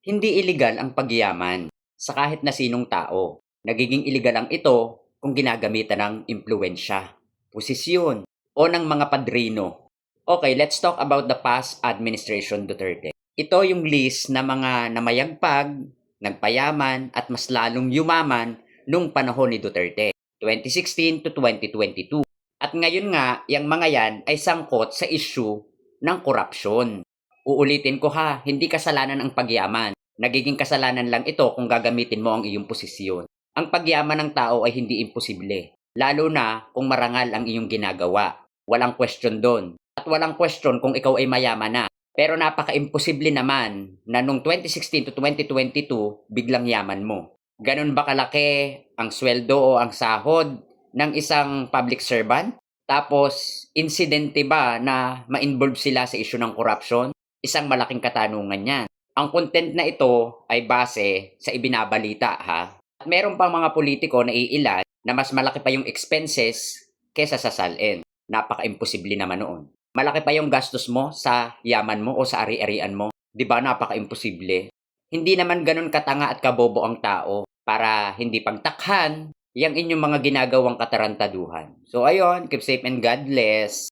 Hindi iligal ang pagyaman sa kahit na sinong tao. Nagiging iligal lang ito kung ginagamitan ng impluwensya, posisyon, o ng mga padrino. Okay, let's talk about the past administration Duterte. Ito yung list na mga namayagpag, nagpayaman, at mas lalong yumaman nung panahon ni Duterte, 2016 to 2022. At ngayon nga, yung mga yan ay sangkot sa issue ng korupsyon. Uulitin ko ha, hindi kasalanan ang pagyaman. Nagiging kasalanan lang ito kung gagamitin mo ang iyong posisyon. Ang pagyaman ng tao ay hindi imposible, lalo na kung marangal ang iyong ginagawa. Walang question doon. At walang question kung ikaw ay mayaman na. Pero napaka-imposible naman na nung 2016 to 2022, biglang yaman mo. Ganun ba kalaki ang sweldo o ang sahod ng isang public servant? Tapos, insidente ba na ma-involve sila sa issue ng corruption? Isang malaking katanungan yan. Ang content na ito ay base sa ibinabalita ha. At meron pang mga politiko na iilan na mas malaki pa yung expenses kesa sa salin. Napaka-imposible naman noon. Malaki pa yung gastos mo sa yaman mo o sa ari-arian mo. 'Di ba napaka-imposible? Hindi naman ganun katanga at kabobo ang tao para hindi pagtakhan yung inyong mga ginagawang katarantaduhan. So ayun, keep safe and God bless.